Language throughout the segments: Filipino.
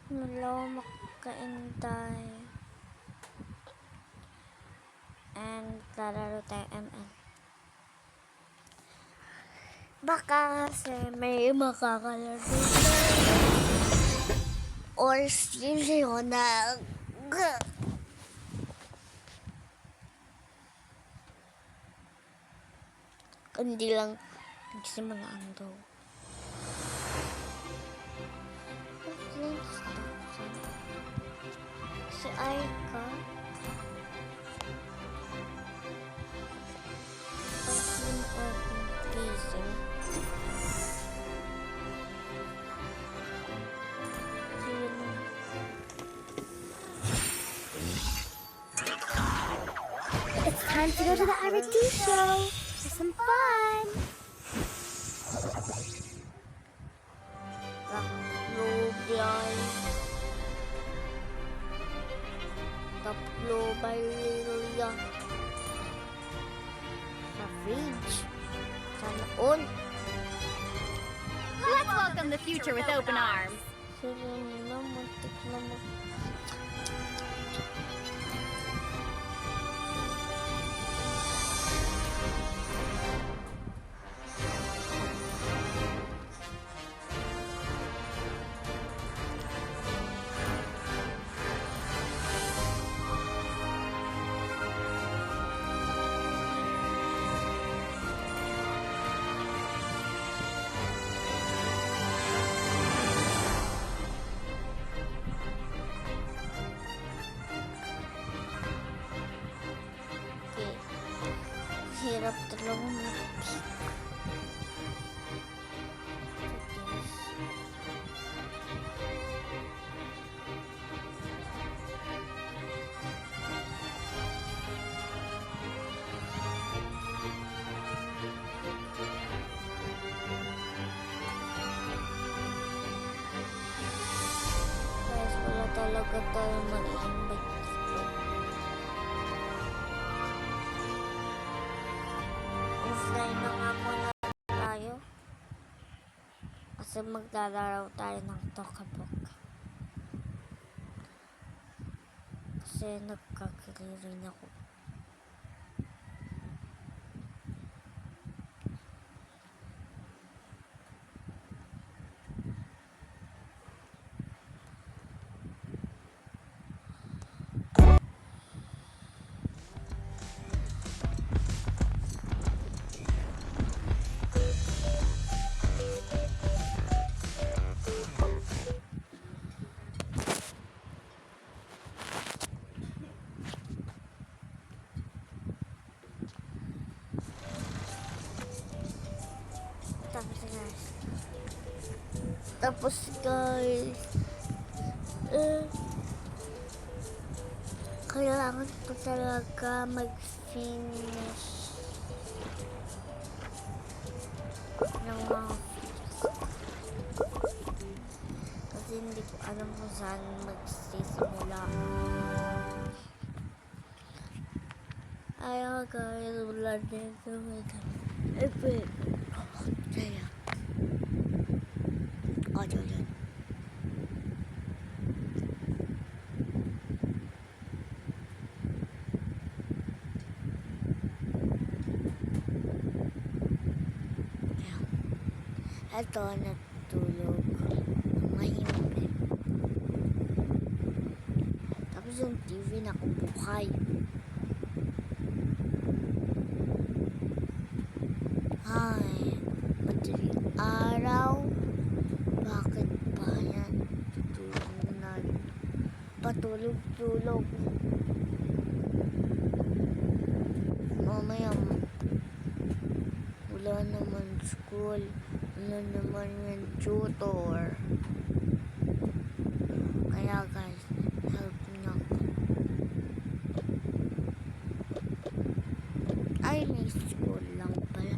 Hello, makaintay. And lalaro tayo ML. Baka kasi may makakalaro or stream siya na hindi lang nagsimulaan daw. Si Aika open casing. It's time to go to the R&D show for some fun. Taplo by little young. Sa fridge. Sana all. Let's welcome the future with open arms. Sila nila muntik na hirap talaga mag-pick. Guys, wala talaga tayo mag-invite. Offline na nga muna tayo kasi maglalaro tayo ng Tokabok kasi nagkakilirin ako. Tapos guys, kailangan ko talaga mag-finish ng mga kasi hindi ko alam kung saan magsisimula. Ayaw guys, wala dito kaya audio yan. Ito, natulog. Mahimik. Tapos yung TV nakubukay. Ay, madaling araw. Bakit ba yan? Tutulunan. Patulog-tulog. Mamaya, wala naman school. Wala naman yung tutor. Kaya guys, help na ako. Ay, may school lang pala.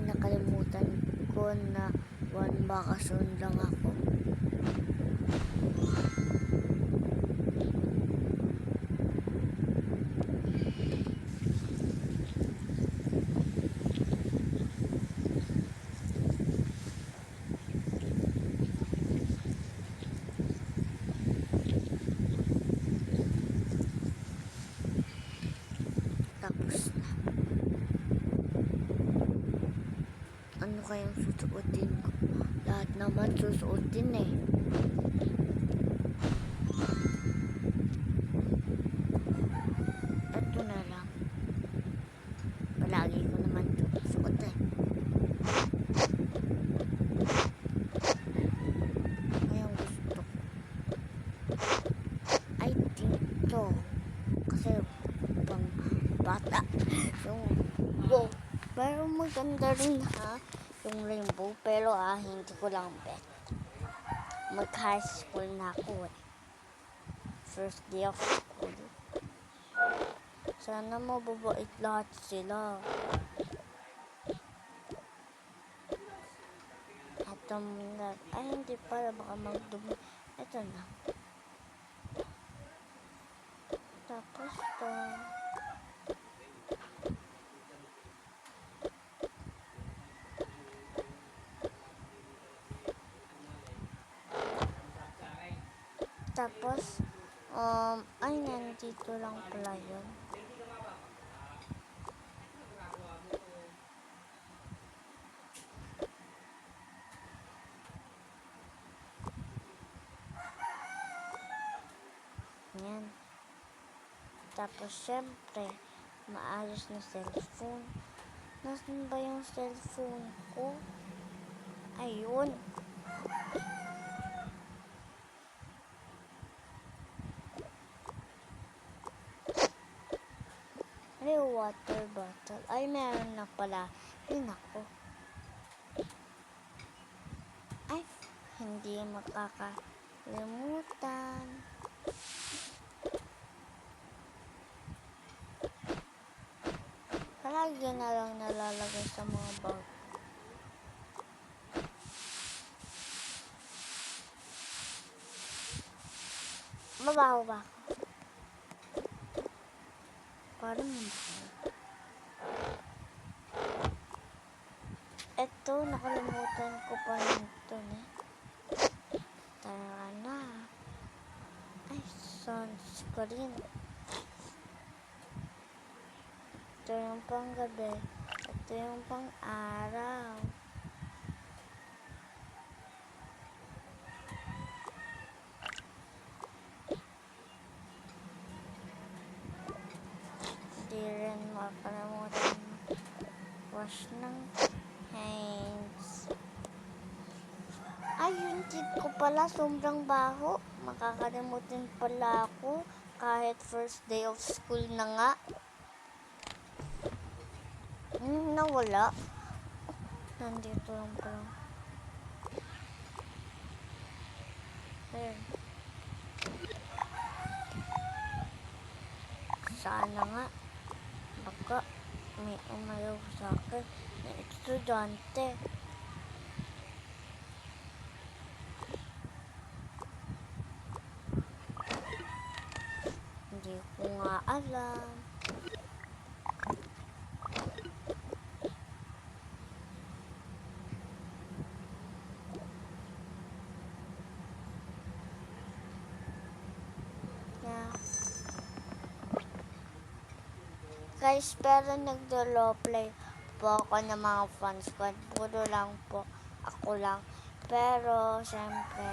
Nakalimutan ko na one bakasyon lang ako. lahat naman susuotin eh. Ito na lang. Palagi ko naman ito suot eh. Ngayon gusto ko. I think to. Kasi pang bata. Yung wow. Pero maganda rin ha. Yung rainbow. Pero hindi ko lang bet. Mag-high school na ako eh. First day of school. Sana mababait lahat sila. Ito muna. Ay, hindi pala. Baka magdumi. Ito na. Tapos to. Tapos, ay, nandito lang pala yun. Yan. Tapos, syempre, maayos na cellphone. Nasaan ba yung cellphone ko? Ayun. May water bottle. Ay, meron na pala. Yun ako. Ay, hindi makakalimutan. Palagi na lang nalalagay sa mga bag. Mabaho ba ako? Parang mabaho. Eto, nakalimutan ko pa nito eh. Tara na. Ay, sunscreen. Ito yung pang gabi. Ito yung pang araw. Hindi rin makakalimutan wash ng hands. Ay, yung tip ko pala, sobrang baho. Makakalimutin pala ako kahit first day of school na nga. Nawala. Nandito lang pala. Ayun. Sana nga. Baka may umayaw sa akin na estudyante. Hindi ko nga alam. Guys, pero nagdo-low play po ako ng mga fans ko. Puro lang po ako lang. Pero, syempre,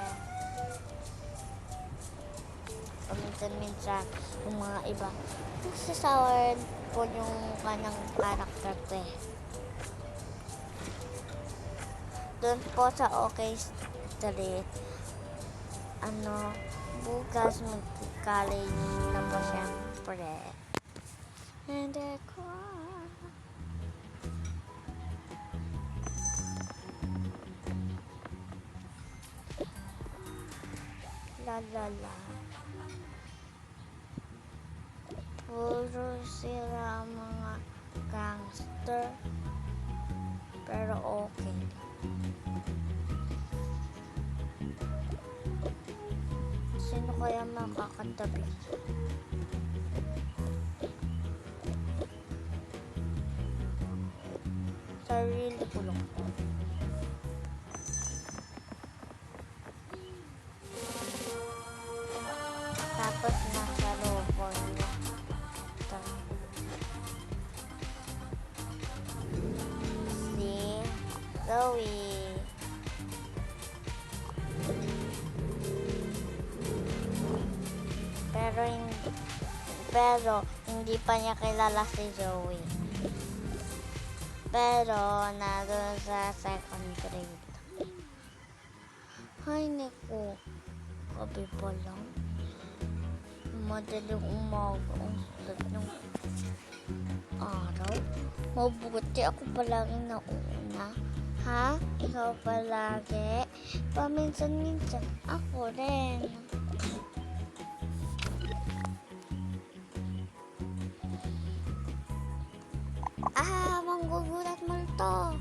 paminsan-minsan yung mga iba, nagsasawaran po yung kanang character ko eh. Doon po sa OK Street, bukas mag-college na po syempre. And I cry. La la la. Puro sila mga gangster. Pero okay. Sino kaya makakatabi? Sarili ko lang. Tapos nasa robot niya. Si Zoe. Pero, hindi pa niya kilala si Joey. Pero, nandun sa second grade. Hay, Nico. Gabi pa lang. Madaling umaga. Ang sakit ng araw. Mabuti ako palagi nauna. Ha? Ikaw palagi? Paminsan-minsan ako rin. Manggugulat multo.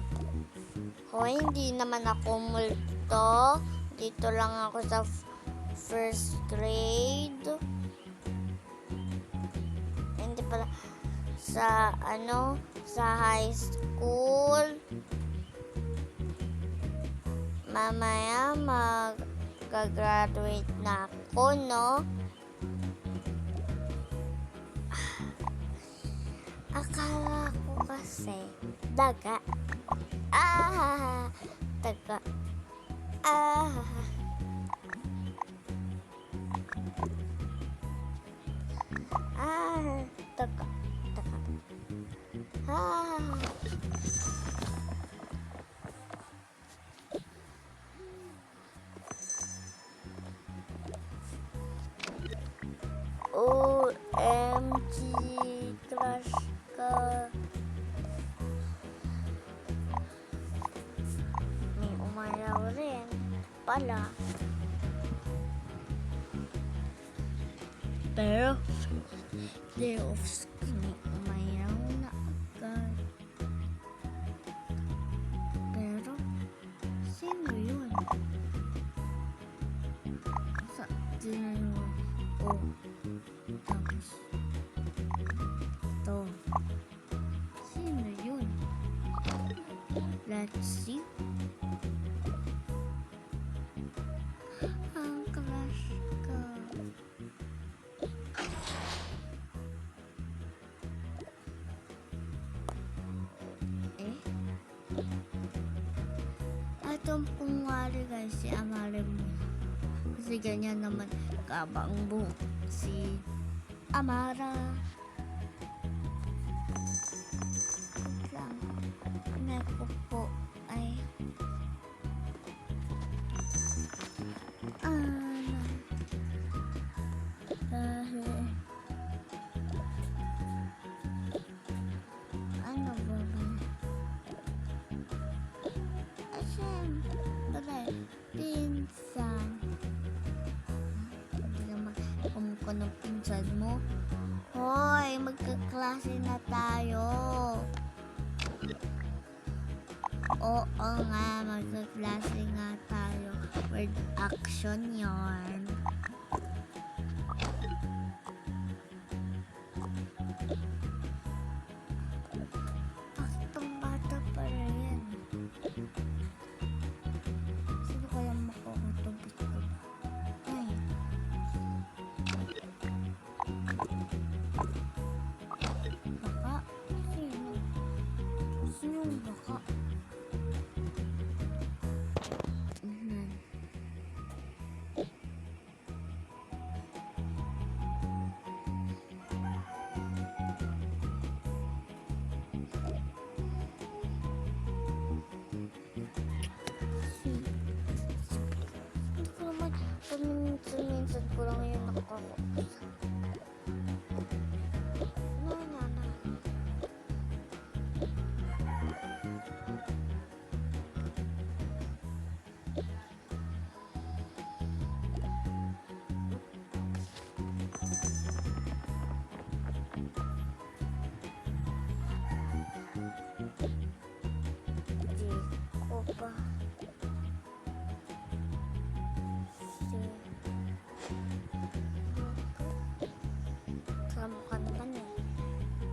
Hoy, hindi naman ako multo. Dito lang ako sa first grade. Hindi pala sa sa high school. Mamaya mag-graduate na ako, no? Akala ko kasi daga. Daga. Daga. OMG, crush ka. May umaraw rin pala. Pero, day of school, may umaraw na agad. Pero, sino yun? Sino yun? Tapos, ito. Sino yun? Let's see. Ang crush ka. Atong pungwari guys, si Amare mo. Kasi ganyan naman kabang buhok si Amara. Wait lang. Neko po ay ano ba ba? Siyempre, pinsan. Hindi naman kumukha ng pinsan mo. Hoy, magkaklase na tayo. Oo nga, magkaklase nga tayo. Word action yarn. Bakit ang bata pa rin? Sino kaya makakatubos ko ba? Ay. Baka? Sino? Sino yung baka? Hindi ko naman paminsan-minsan ko lang yun nakakausap. Na. Hindi ko pa. Kasama ka naman eh.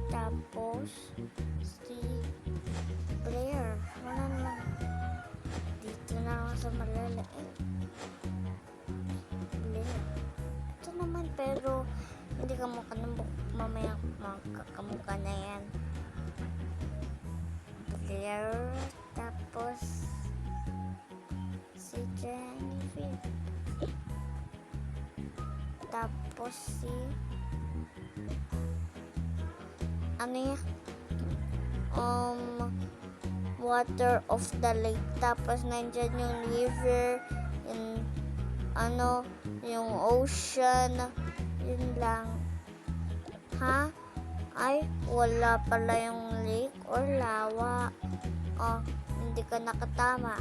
Tapos, si Blair. Wala naman. Dito na ako sa malalaking. Blair. Ito naman pero hindi ka mukha ng mamaya magkakamukha na yan. Blair. Tapos, si Jennifer. Tapos si ano yan, water of the lake. Tapos nandyan yung river, yung ano, yung ocean, yun lang. Ha? Ay, wala pala yung lake or lawa. Oh, hindi ka nakatama.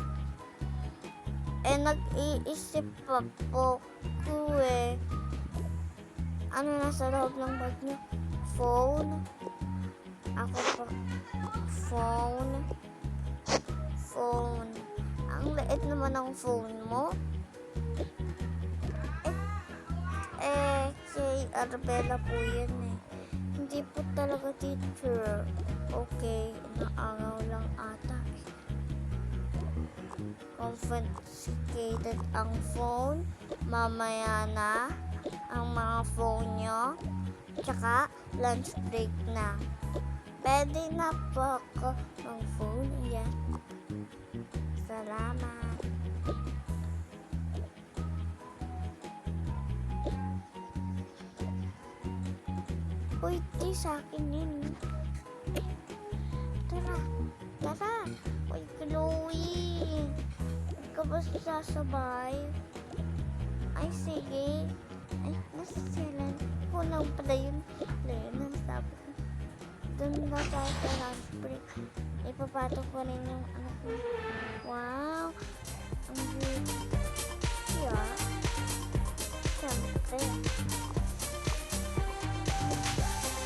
Eh, nag-iisip pa po ko eh. Ano nasa loob ng bag niyo? Phone? Ako pa. Phone? Phone. Ang liit naman ng phone mo. Kay Arbella po yan eh. Hindi po talaga teacher. Okay, naangaw lang ata. Confiscated ang phone. Mamaya na ang mga phone nyo. Tsaka lunch break na. Pwede na po ako ng phone. Yan. Salamat. Uy, di sa akin yun. Tara, tara. Uy, Chloe. Hindi ka ba sasabay? Ay, sige. Ay, nasa silan. Kulang pala yun. Lennon, sabi ko. Doon na tayo sa lunch break. Ipapatok ko rin yung ano ko. Wow. Ang beauty. Yeah. Siyempre.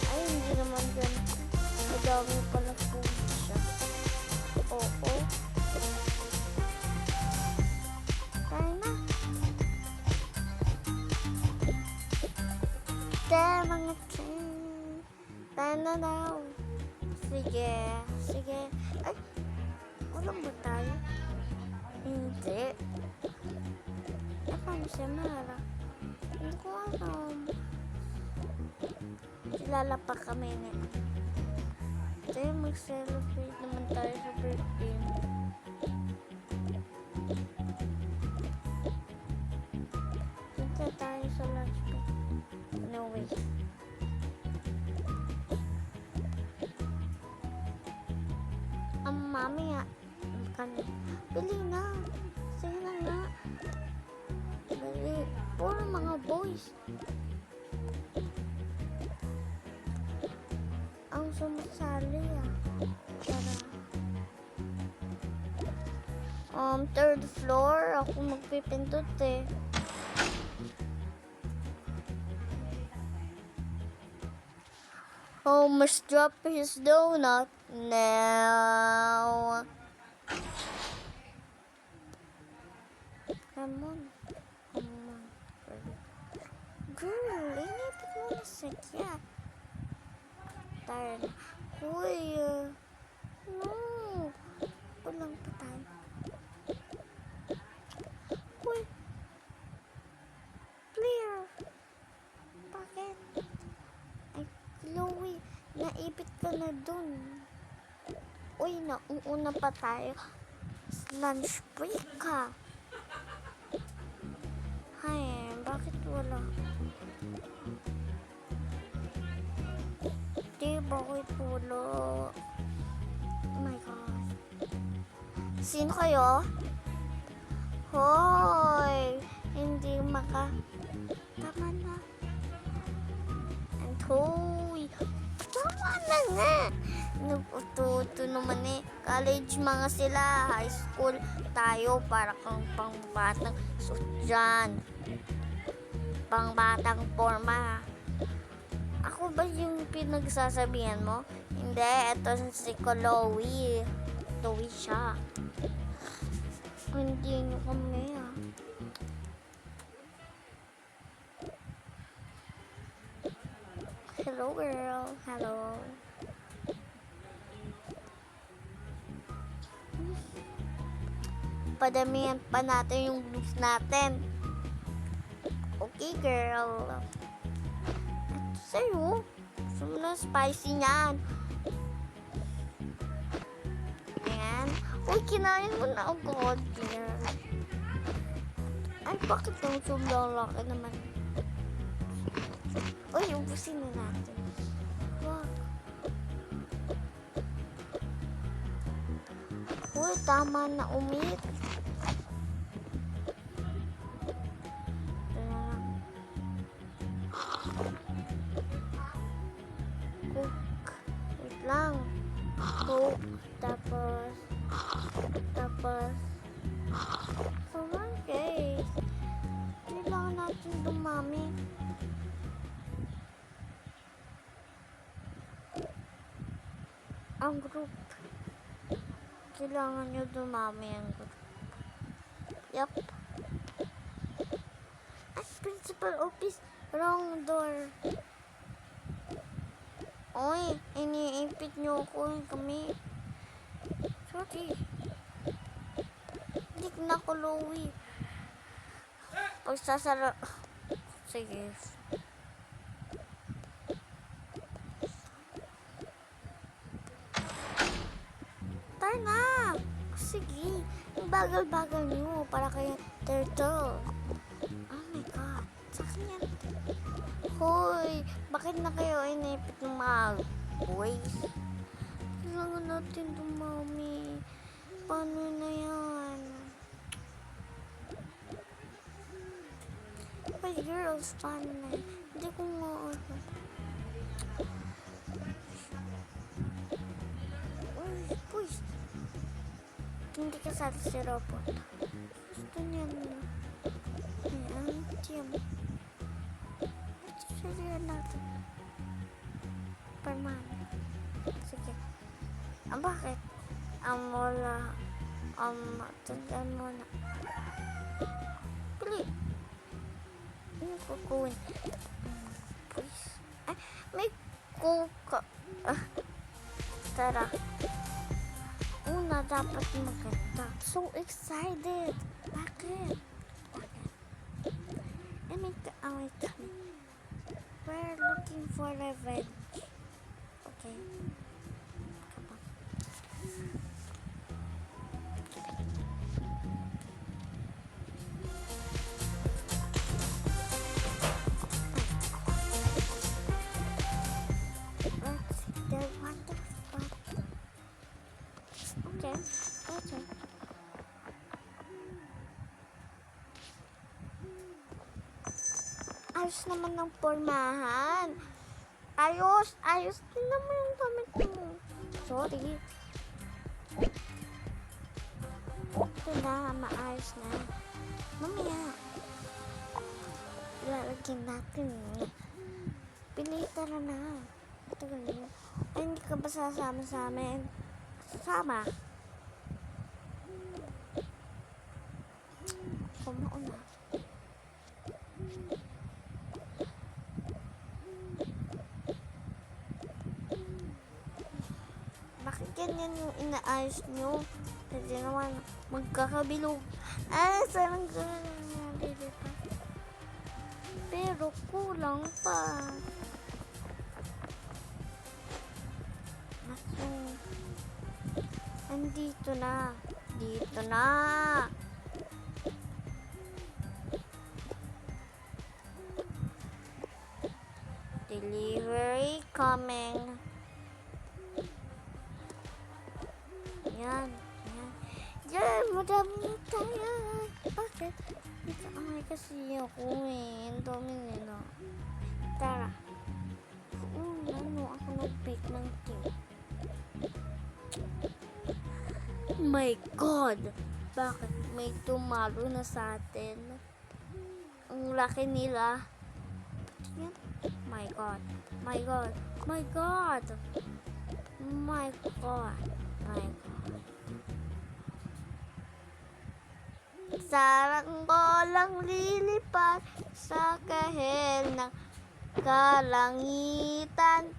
Ay, hindi naman dyan. Madami pala po siya. Oo. Tayo na. Tayo mga chin. Tayo na daw. Sige. Sige. Ay, ulang ba tayo? Hindi. Paano siya Mara? Hindi ko alam. Kilala pa kami na. Tayo mag-celebrate naman tayo sa birthday mo. Punta tayo sa lunch break. No way. Ang mami nga. Bili na. Sige na nga. Bili. Puro mga boys. Ang sumasali Tara. Third floor. Ako magpipindot eh. Oh, must drop his donut now. Come on. Come on. Girl, inipit mo na sadya. Tired. Uy, no. Kulang pa tayo. Uy. Clear. Bakit? Ay, Chloe, naipit ka na dun. Uy, nauuna pa tayo. Lunch break ka. Ay, bakit wala? Bakit wala? Oh my God. Sino kayo? Hoy! Hindi Tama na. And hoy! Tama na nga! Nagpututo naman eh. College mga sila. High school tayo para kang pangbatang sutyan. Pangbatang forma. Ako ba yung pinagsasabihan mo? Hindi, ito si Chloe. Chloe siya. Hindi nyo kami Hello girl, hello. Padamihan pa natin yung groups natin. Okay girl. Sa'yo, gusto mo na spicy niyan. Ayan. Uy, kinain mo na agad, dear. Ay, bakit ang sobrang laki naman? Uy, ubusin na natin. Wag. tama na umit. Ito na lang. Cook. Wait lang. Cook. Tapos. So lang guys. Kailangan natin dumami. Ang group. Kailangan nyo dumami ang group. Yup. At principal office. Wrong door. Oy, iniipit nyo ko kami. Sorry. Hindi ko na kuluwi. Pagsasara. Sige. Tara na. Sige. Ang bagal-bagal nyo para kay turtle. Oh my God. Sa kanya. Hoy, bakit na kayo inipit ng mga boys? Kailangan natin dumami. Paano na yan? But girls, paano na yan? Hindi ko nga ano. Uy, boys. Hindi ka sa si robot. Gusto niya na. Ayan, Jim. Sige natin. Perman. Sige. Bakit? Wala. Tandaan mo na. Pili. Ano kukuhin? Please. Ay, may kuka. Tara. Una, dapat maganda. So excited. Bakit? Wait. We're looking for revenge. Okay. Come on. Let's see the wonder spot. Okay. Ayos naman ng pormahan. Ayos din naman yung damit mo. Sorry. Ito na, maayos na. Mamaya. Lalagyan natin. Pili, tara na. Ito ganyan. Ay, hindi ka ba sasama sa amin? Sasama. Kumauna. Bakit ganyan yung inaayos nyo? Kasi naman magkakabilog. Sarang ganyan. Pero kulang pa. Maso. Andito na. Dito na. Delivery coming. Yan. Madami na tayo. Bakit? Ay, kasi ako eh. Ang dami nila. Tara. Ako nag-bake ng cake. My God! Bakit may tumalo na sa atin? Ang laki nila. Yan. My God. Sarang bolang lilipat sa kahel ng kalangitan.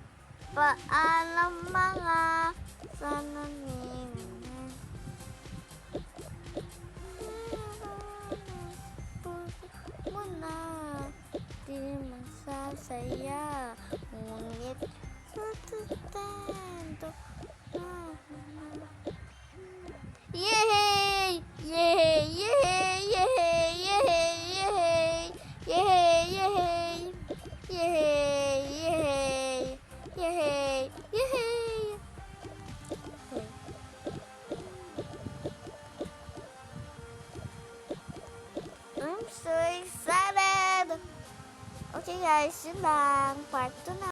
Paalam mga sananin. Muna, di magsasaya. Ngunit sa tutento. Yay! so excited! Okay guys, yun lang. Part 2 na.